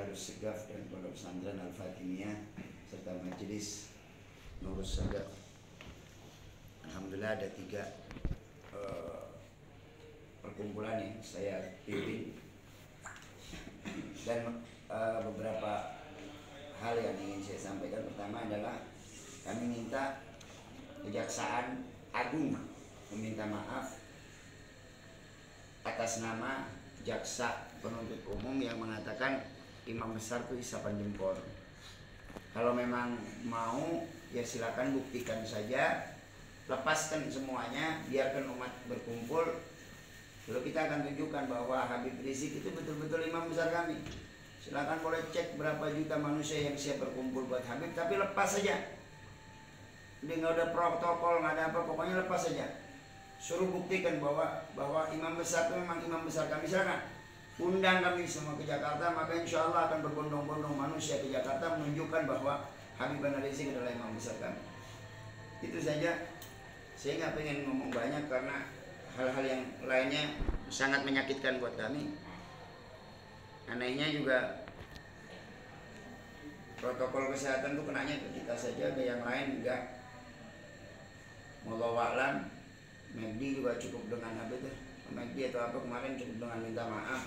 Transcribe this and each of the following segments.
Darus Sigaf dan Pondok Pesantren Al-Fatimiyah serta Majelis Nurus Sadaq. Alhamdulillah ada 3 perkumpulan yang saya pimpin dan beberapa hal yang ingin saya sampaikan. Pertama adalah kami minta Kejaksaan Agung meminta maaf atas nama jaksa penuntut umum yang mengatakan imam besar itu isapan jempol. Kalau memang mau ya silakan buktikan saja, lepaskan semuanya, biarkan umat berkumpul. Lalu kita akan tunjukkan bahwa Habib Rizik itu betul-betul imam besar kami. Silakan boleh cek berapa juta manusia yang siap berkumpul buat Habib, tapi lepas saja. Dia nggak ada protokol, nggak ada apa, pokoknya lepas saja. Suruh buktikan bahwa imam besar itu memang imam besar kami. Silakan undang kami semua ke Jakarta, maka insya Allah akan berbondong-bondong manusia ke Jakarta menunjukkan bahwa Habib Rizik adalah imam besar kami. Itu saja. Saya nggak pengen ngomong banyak karena hal-hal yang lainnya sangat menyakitkan buat kami. Anehnya juga protokol kesehatan itu kenanya ke kita saja, ke yang lain enggak. Wallahu a'lam. McD juga cukup dengan apa itu, McD atau apa kemarin cukup dengan minta maaf.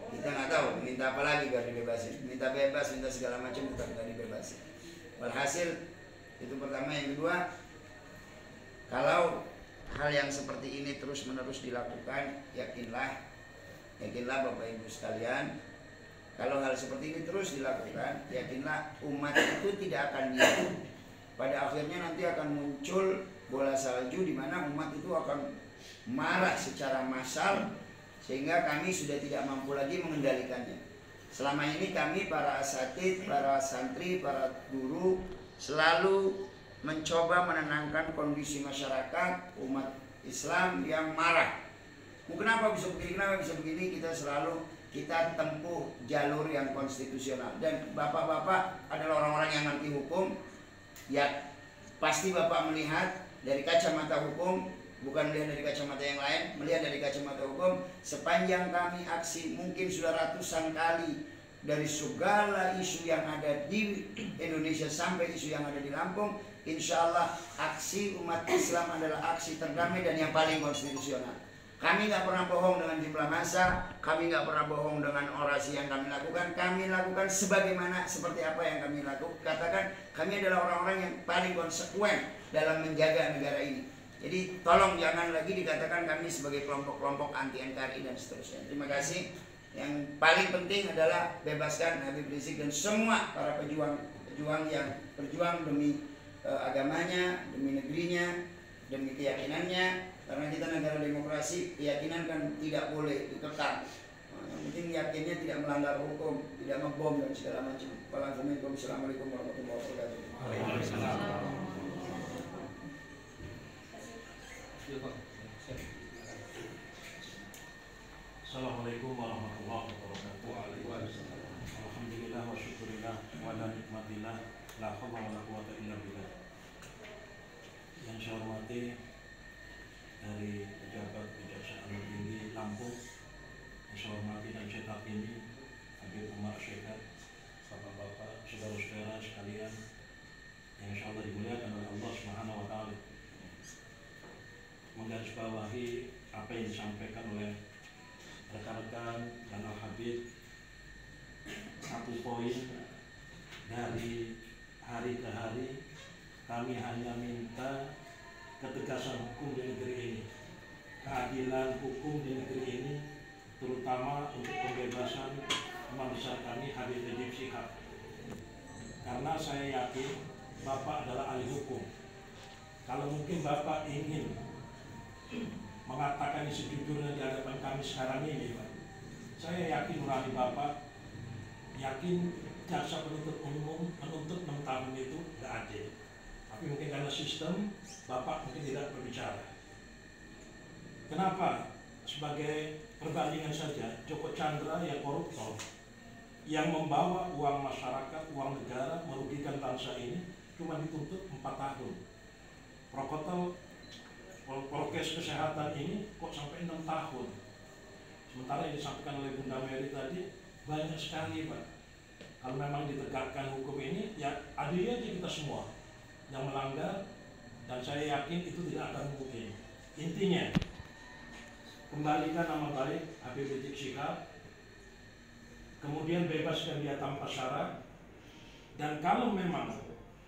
Kita nggak tahu minta apa lagi biar dibebasin, minta bebas, minta segala macam tetap nggak dibebasin. Walhasil itu pertama. Yang kedua, kalau hal yang seperti ini terus menerus dilakukan, yakinlah Bapak Ibu sekalian, kalau hal seperti ini terus dilakukan, yakinlah umat itu tidak akan diam. Pada akhirnya nanti akan muncul bola salju di mana umat itu akan marah secara massal sehingga kami sudah tidak mampu lagi mengendalikannya. Selama ini kami para asatid, para santri, para guru selalu mencoba menenangkan kondisi masyarakat umat Islam yang marah. Kenapa bisa begini, kenapa bisa begini, kita tempuh jalur yang konstitusional. Dan bapak-bapak adalah orang-orang yang ngerti hukum. Ya pasti bapak melihat dari kacamata hukum, bukan melihat dari kacamata yang lain, melihat dari kacamata hukum. Sepanjang kami aksi mungkin sudah ratusan kali dari segala isu yang ada di Indonesia sampai isu yang ada di Lampung, insya Allah aksi umat Islam adalah aksi terdamai dan yang paling konstitusional. Kami nggak pernah bohong dengan jumlah massa, kami nggak pernah bohong dengan orasi yang kami lakukan. Kami lakukan sebagaimana seperti apa yang kami lakukan. Katakan kami adalah orang-orang yang paling konsekuen dalam menjaga negara ini. Jadi tolong jangan lagi dikatakan kami sebagai kelompok-kelompok anti NKRI dan seterusnya. Terima kasih. Yang paling penting adalah bebaskan Habib Rizik dan semua para pejuang yang berjuang demi agamanya, demi negerinya, demi keyakinannya. Karena kita negara demokrasi, keyakinan kan tidak boleh dikekang. Yang penting yakinnya tidak melanggar hukum, tidak ngebom dan segala macam. Assalamualaikum warahmatullahi wabarakatuh. Waalaikumsalam. Assalamualaikum warahmatullahi wabarakatuh. Alhamdulillah wa syukurillah wa la nikmatillah la haula wa la quwwata illa billah. Yang saya hormati dari pejabat Kejaksaan Tinggi Lampung, yang saya hormati dan saya takimi Habib Umar Syekhat, bapak-bapak, saudara-saudara sekalian yang insya Allah dimuliakan oleh Allah Subhanahu wa Ta'ala. Menggarisbawahi apa yang disampaikan oleh rekan-rekan dan Al-Habib, satu poin dari hari ke hari kami hanya minta ketegasan hukum di negeri ini, keadilan hukum di negeri ini, terutama untuk pembebasan imam besar kami Habib Rizik Syihab. Karena saya yakin Bapak adalah ahli hukum. Kalau mungkin Bapak ingin mengatakan sejujurnya di hadapan kami sekarang ini, Pak, saya yakin nurani Bapak, yakin jaksa penuntut umum menuntut 6 tahun itu tidak adil. Tapi mungkin karena sistem, Bapak mungkin tidak berbicara. Kenapa? Sebagai perbandingan saja, Joko Chandra yang koruptor, yang membawa uang masyarakat, uang negara, merugikan bangsa ini, cuma dituntut 4 tahun. Prokes kesehatan ini kok sampai 6 tahun. Sementara yang disampaikan oleh Bunda Mary tadi, banyak sekali Pak. Kalau memang ditegakkan hukum ini, ya adili aja kita semua yang melanggar, dan saya yakin itu tidak akan mungkin. Intinya, kembalikan nama baik Habib Rizik Syihab, kemudian bebaskan dia tanpa syarat, dan kalau memang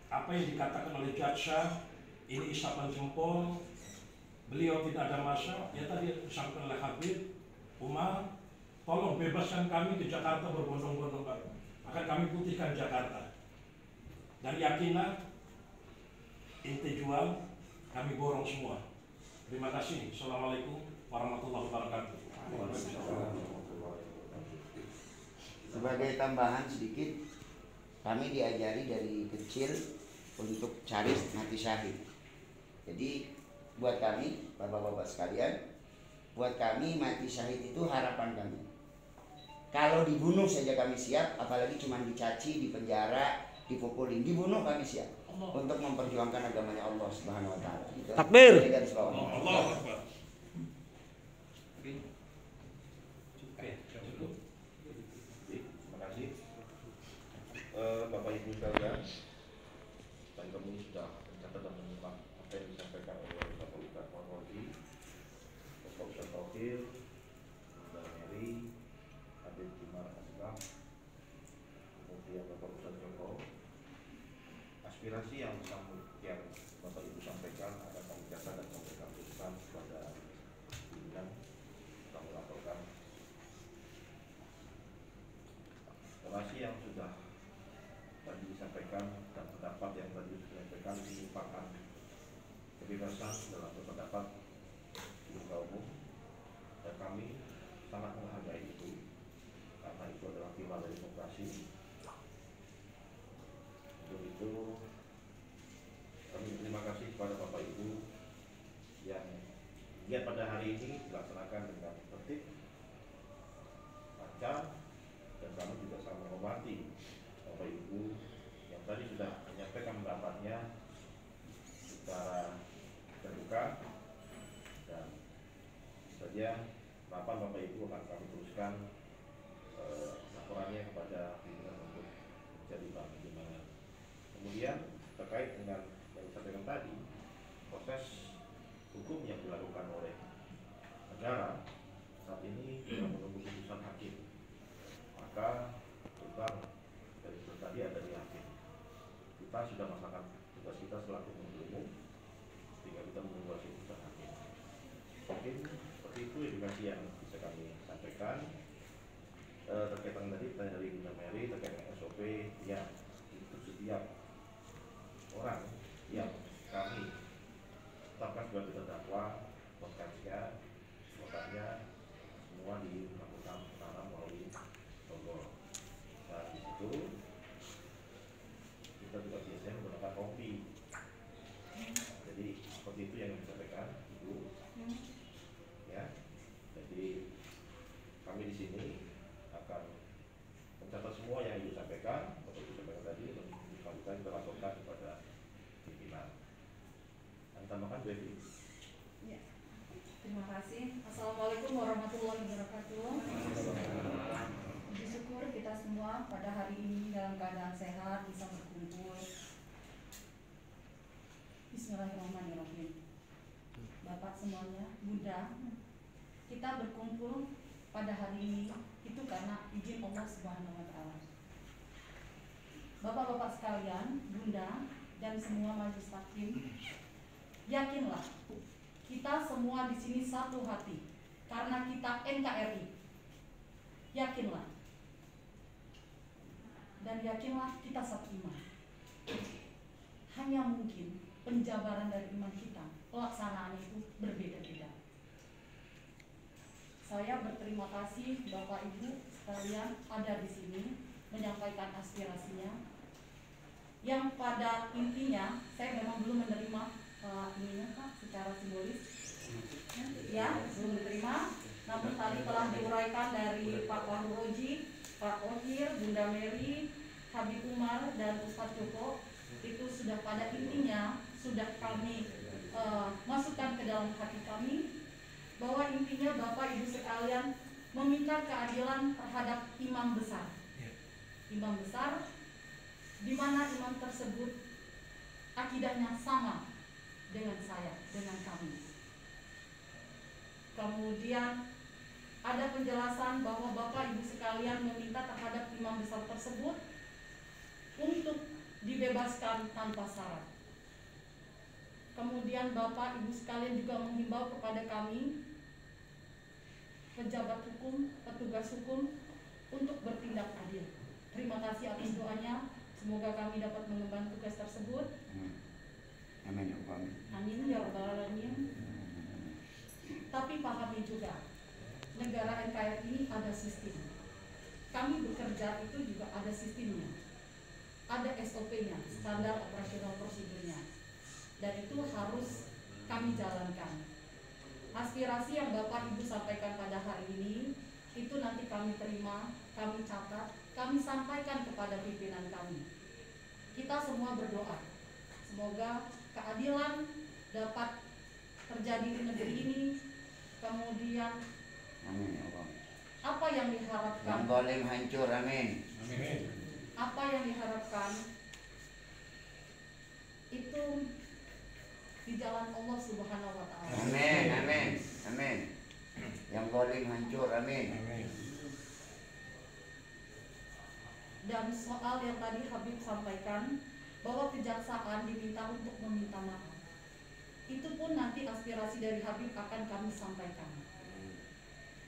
apa yang dikatakan oleh jaksa ini isapan jempol, beliau tidak ada masa, ya tadi disampaikan oleh Habib Umar, tolong bebaskan kami ke Jakarta berbondong-bondong Pak, akan kami putihkan Jakarta. Dan yakinlah inti jual kami borong semua. Terima kasih. Assalamualaikum warahmatullahi wabarakatuh. Sebagai tambahan sedikit, kami diajari dari kecil untuk cari mati syahid. Jadi buat kami, bapak-bapak sekalian, buat kami mati syahid itu harapan kami. Kalau dibunuh saja kami siap, apalagi cuma dicaci, dipenjara, dipukulin, dibunuh kami siap untuk memperjuangkan agamanya Allah Subhanahu wa taala. Gitu. Takbir. Allah Akbar. Terima kasih. Bapak Ibu sekalian, dan kami sudah mencatat dan menyimak apa yang disampaikan oleh Bapak Ustadz Marwazi, Bapak Ustadz Taufir, Bunda Mary, Habib Umar Aslam, kemudian Bapak Ustadz Joko. Aspirasi yang Bapak Ibu sampaikan akan kami catat dan kami lakukan kepada pimpinan, kami laporkan. Aspirasi yang sudah tadi disampaikan dan pendapat yang tadi disampaikan ini merupakan kebebasan dalam berpendapat di muka umum, dan kami sangat menghargai itu karena itu adalah pilar dari demokrasi. Untuk itu kami berterima kasih kepada Bapak Ibu yang giat pada hari ini dilaksanakan dengan tertib, lancar, dan kami juga sangat menghormati Bapak Ibu yang tadi sudah menyampaikan pendapatnya secara terbuka, dan saja harapan Bapak Ibu akan kami teruskan laporannya kepada pimpinan untuk menjadi bahan pertimbangan. Kemudian terkait dengan yang disampaikan tadi, proses hukum yang dilakukan oleh negara saat ini sedang menunggu putusan hakim. Maka beban dari tadi ada di hakim. Kita sudah melaksanakan tugas kita selaku penuntut umum, tinggal kita menunggu hasil putusan hakim. Mungkin seperti itu edukasi yang bisa kami sampaikan. Terkait dengan tadi pertanyaan dari Bunda Mary terkait dengan SOP, ya itu setiap orang yang kami tetapkan sebagai terdakwa, konteksnya, makanya semua dilakukan tanam melalui togol. Dan di situ kita juga biasanya menggunakan kopi. Jadi seperti itu yang disampaikan Ibu. Ya, jadi kami di sini akan mencatat semua yang Ibu sampaikan, atau Ibu sampaikan tadi, dan kita laporkan kepada pimpinan. Tambahkan Bu Evi. Ya. Terima kasih. Assalamualaikum warahmatullahi wabarakatuh. Puji syukur kita semua pada hari ini dalam keadaan sehat bisa berkumpul. Bismillahirrahmanirrahim. Bapak semuanya, Bunda, kita berkumpul pada hari ini itu karena izin Allah Subhanahu wa taala. Bapak-bapak sekalian, Bunda, dan semua majelis hakim, yakinlah kita semua di sini satu hati karena kita NKRI. Yakinlah, dan yakinlah kita satu iman. Hanya mungkin penjabaran dari iman kita, pelaksanaannya itu berbeda-beda. Saya berterima kasih Bapak Ibu sekalian ada di sini menyampaikan aspirasinya, yang pada intinya saya memang belum menerima ininya Pak secara simbolis, ya belum diterima. Namun tadi telah diuraikan dari Pak Wahroji, Pak Ohir, Bunda Mary, Habib Umar, dan Ustadz Joko, itu sudah pada intinya sudah kami masukkan ke dalam hati kami, bahwa intinya Bapak Ibu sekalian meminta keadilan terhadap imam besar. Imam besar, di mana imam tersebut akidahnya sama dengan saya, dengan kami. Kemudian ada penjelasan bahwa Bapak Ibu sekalian meminta terhadap imam besar tersebut untuk dibebaskan tanpa syarat. Kemudian Bapak Ibu sekalian juga menghimbau kepada kami pejabat hukum, petugas hukum untuk bertindak adil. Terima kasih atas doanya. Semoga kami dapat mengemban tugas tersebut. Amin ya Allah. Amin ya rabbal alamin. Tapi pahami juga, negara NKRI ini ada sistem. Kami bekerja itu juga ada sistemnya, ada SOP-nya, standar operasional prosedurnya, dan itu harus kami jalankan. Aspirasi yang Bapak Ibu sampaikan pada hari ini itu nanti kami terima, kami catat, kami sampaikan kepada pimpinan kami. Kita semua berdoa, semoga keadilan dapat terjadi di negeri ini. Kemudian Amin ya Allah. apa yang diharapkan? Yang zalim hancur, amin. Amin. Apa yang diharapkan itu di jalan Allah Subhanahu wa taala. Amin, amin, amin. Yang zalim hancur, amin. Dan soal yang tadi Habib sampaikan bahwa kejaksaan diminta untuk meminta maaf, itu pun nanti aspirasi dari Habib akan kami sampaikan.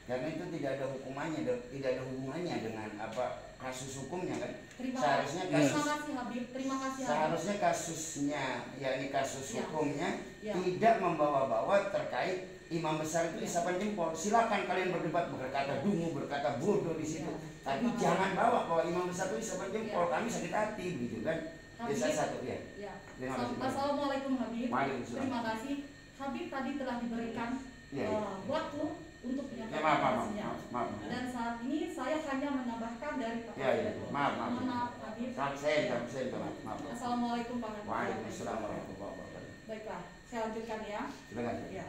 Karena itu tidak ada hukumannya, tidak ada hubungannya dengan apa kasus hukumnya kan. Terima kasih Habib, terima kasih Habib. Seharusnya kasusnya, yakni kasus Ya. hukumnya Ya. tidak membawa-bawa terkait imam besar itu isapan jempol. Silakan kalian berdebat, berkata dungu, berkata bodoh di situ. Ya. Tapi Terima jangan kasih. bawa bahwa imam besar itu isapan jempol. Ya. Kami sakit hati begitu kan. Habib. Desa satu ya. Ya. Terima kasih. Assalamualaikum Habib. Waalaikumsalam. Terima kasih. Habib tadi telah diberikan Ya, ya. waktu untuk Ya, menyampaikan maaf. aspirasinya. Maaf. Dan saat ini saya hanya menambahkan dari Pak Ya, ya. Habib. Maaf. Mohon maaf Habib. Saya maaf. Assalamualaikum Pak Habib. Waalaikumsalam warahmatullahi wabarakatuh. Baiklah, saya lanjutkan ya. Silakan. Ya.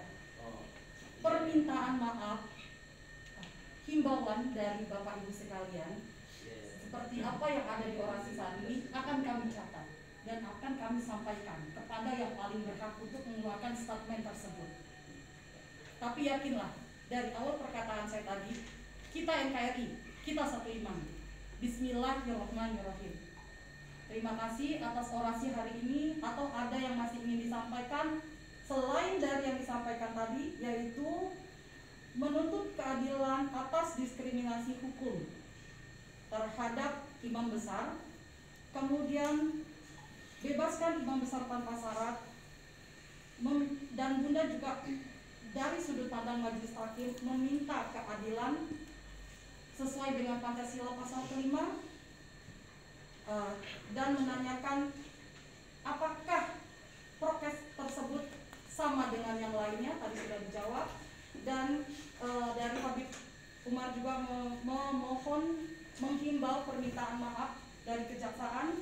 Permintaan maaf, himbauan dari Bapak Ibu sekalian, seperti apa yang ada di orasi saat ini akan kami catat dan akan kami sampaikan kepada yang paling berhak untuk mengeluarkan statement tersebut. Tapi yakinlah, dari awal perkataan saya tadi, kita NKRI, kita satu imam. Bismillahirrahmanirrahim. Terima kasih atas orasi hari ini. Atau ada yang masih ingin disampaikan selain dari yang disampaikan tadi, yaitu menuntut keadilan atas diskriminasi hukum terhadap imam besar, kemudian bebaskan imam besar tanpa syarat, dan Bunda juga dari sudut pandang majelis hakim meminta keadilan sesuai dengan Pancasila pasal kelima, dan menanyakan apakah prokes tersebut sama dengan yang lainnya, tadi sudah dijawab. Dan dari Habib Umar juga memohon menghimbau permintaan maaf dari kejaksaan.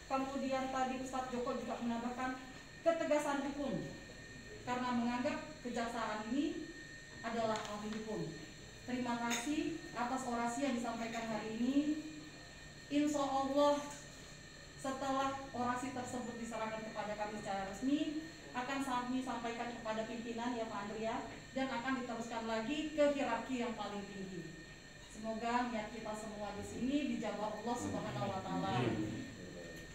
Kemudian tadi Ustadz Joko juga menambahkan ketegasan hukum, karena menganggap kejaksaan ini adalah ahli hukum. Terima kasih atas orasi yang disampaikan hari ini. Insya Allah setelah orasi tersebut diserahkan kepada kami secara resmi, akan kami sampaikan kepada pimpinan ya Pak Andrea, dan akan diteruskan lagi ke hierarki yang paling tinggi. Semoga niat kita semua di sini dijabah Allah Subhanahu wa taala.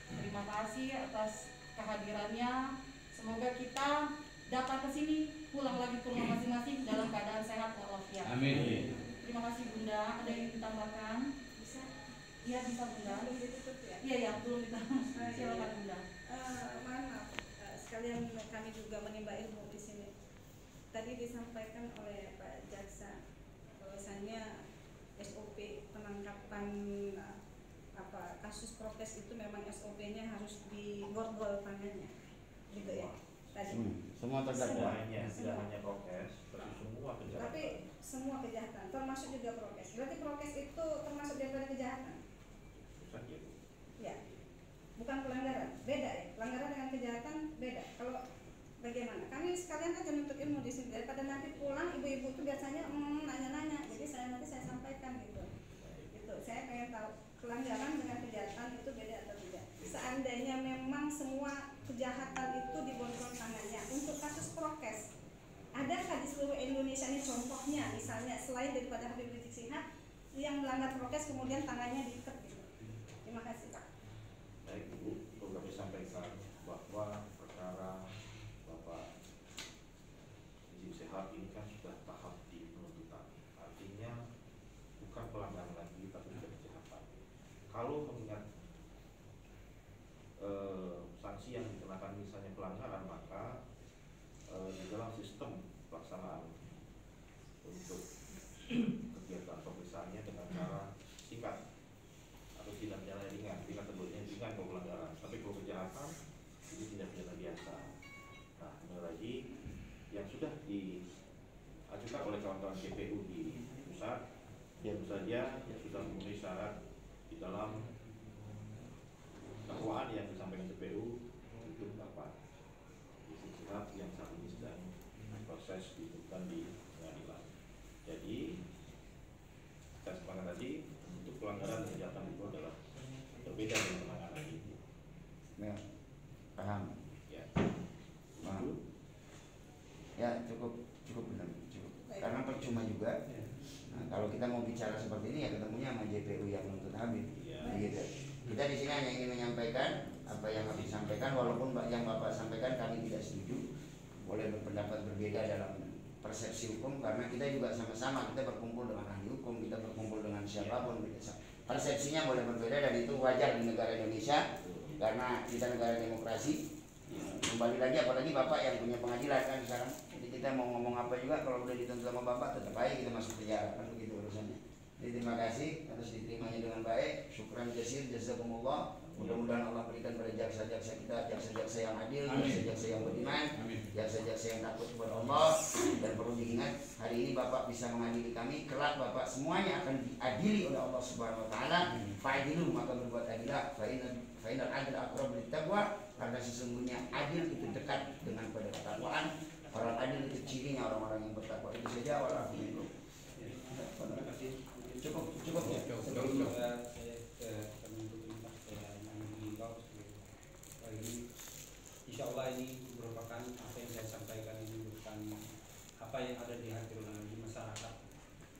Terima kasih atas kehadirannya. Semoga kita datang ke sini, pulang lagi ke rumah masing-masing dalam keadaan sehat walafiat. Amin. Terima kasih Bunda. Ada yang ditambahkan? Bisa? Iya bisa Bunda. Belum ditutup ya? Iya ya, belum ditambahkan. Silakan Bunda. Maaf, sekalian kami juga menimba ilmu di sini. Tadi disampaikan oleh Pak Jaksa bahwasannya SOP penangkapan kasus prokes itu memang SOP-nya harus digorgol tangannya, gitu ya. Tadi. Semua terdakwa. Tidak hanya prokes, tapi semua kejahatan. Tapi semua kejahatan, termasuk juga prokes. Berarti prokes itu termasuk daripada kejahatan? Saja. Ya, bukan pelanggaran, beda ya. Pelanggaran dengan kejahatan beda. Kalau bagaimana? Kami sekalian aja nuntut ilmu di sini daripada nanti pulang ibu-ibu itu biasanya nanya-nanya. Jadi nanti saya saya pengen tahu pelanggaran dengan kejahatan itu beda atau tidak. Seandainya memang semua kejahatan itu dibontrol tangannya untuk kasus prokes, adakah di seluruh Indonesia ini contohnya, misalnya selain daripada Habib Rizik Syihab yang melanggar prokes kemudian tangannya diikat gitu? Terima kasih Pak. Baik Ibu, perlu kami sampaikan bahwa perkara Bapak Rizik Syihab ini kan sudah tahap di penuntutan, artinya bukan pelanggaran lagi tapi sudah kejahatan. Kalau mengingat sanksi yang dikenakan misalnya pelanggaran, maka di dalam sistem pelaksanaan untuk kegiatan pemeriksaannya dengan cara singkat atau tindak pidana ringan, tingkat tegurannya ringan kalau pelanggaran, tapi kalau kejahatan ini tindak pidana biasa. Nah, benar lagi yang sudah diajukan oleh kawan-kawan KPU di pusat, tentu saja yang sudah memenuhi syarat di dalam dakwaan yang disampaikan KPU untuk dapat Rizik Syihab yang saat ini sedang proses dilakukan di pengadilan. Jadi saya sepakat tadi untuk pelanggaran dan kejahatan itu adalah berbeda dengan penanganan ini. Ya, paham. Ya, Paham. Ya cukup benar, cukup. Karena percuma juga. Nah, kalau kita mau bicara seperti ini ya ketemunya sama JPU yang menuntut Habib. ya. Gitu. Kita di sini hanya ingin menyampaikan apa yang Habib sampaikan, walaupun yang Bapak sampaikan kami tidak setuju. Boleh berpendapat berbeda dalam persepsi hukum, karena kita juga sama-sama kita berkumpul dengan ahli hukum, kita berkumpul dengan siapapun, persepsinya boleh berbeda dan itu wajar di negara Indonesia karena kita negara demokrasi. Kembali lagi apalagi Bapak yang punya pengadilan kan sekarang, jadi kita mau ngomong apa juga kalau udah dituntut sama Bapak tetap aja kita masuk penjara kan begitu urusannya. Jadi terima kasih atas diterimanya dengan baik. Syukran jasir, jazakumullah. Mudah-mudahan Allah berikan pada jaksa-jaksa kita jaksa-jaksa yang adil, jaksa-jaksa yang beriman, jaksa-jaksa yang takut kepada Allah. Dan perlu diingat, hari ini Bapak bisa mengadili kami, kelak Bapak semuanya akan diadili oleh Allah Subhanahu wa taala. Fa'dilu, maka berbuat adilah. Fa'inal adl aqrab littaqwa, karena sesungguhnya adil itu dekat dengan pada ketakwaan. Orang adil itu cirinya orang-orang yang bertakwa. Itu saja. Waalaikumsalam. Cukup ya. Sebelum saya ke Kementerian saya mengimbau ini, insya Allah ini merupakan apa yang saya sampaikan ini merupakan apa yang ada di hati di masyarakat,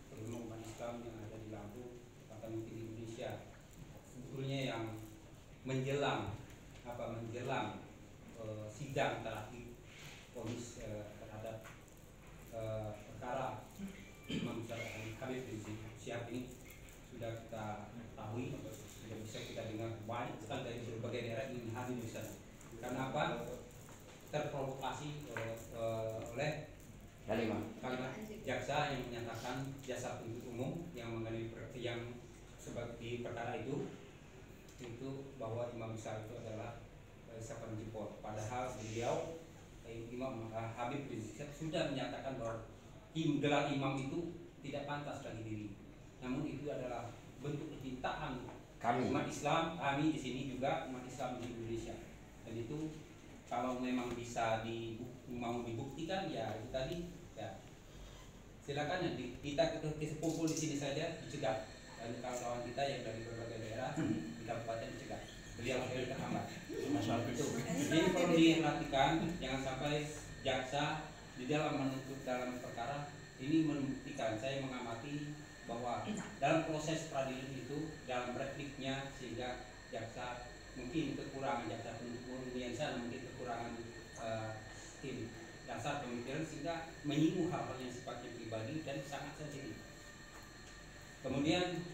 terutama umat Islam yang ada di Lampung, bahkan mungkin di Indonesia. Sebetulnya yang menjelang sidang terakhir vonis terhadap perkara Imam Habib Rizik Syihab ini sudah kita ketahui, sudah bisa kita dengar banyak sekali dari berbagai daerah ingin hadir di sana. Karena apa? Terprovokasi oleh kalimat jaksa yang menyatakan jasa penuntut umum yang mengenai yang sebagai perkara itu bahwa Imam besar itu adalah siapa jempol. Padahal beliau Imam Habib Rizik Syihab sudah menyatakan bahwa gelar imam itu tidak pantas bagi diri. Namun itu adalah bentuk kecintaan umat Islam, kami di sini juga umat Islam di Indonesia. Dan itu kalau memang bisa mau dibuktikan ya itu tadi ya silakan ya kita kumpul di sini saja dicegah. Dan kawan-kawan kita yang dari berbagai daerah di kabupaten dicegah. Beliau harus terhambat. Jadi perlu diperhatikan jangan sampai jaksa di dalam menuntut dalam perkara ini membuktikan, saya mengamati bahwa dalam proses peradilan itu dalam repliknya sehingga jaksa mungkin kekurangan jaksa penuntut umum yang sana mungkin kekurangan tim dasar pemikiran sehingga menyinggung hal-hal yang sifatnya pribadi dan sangat sensitif. Kemudian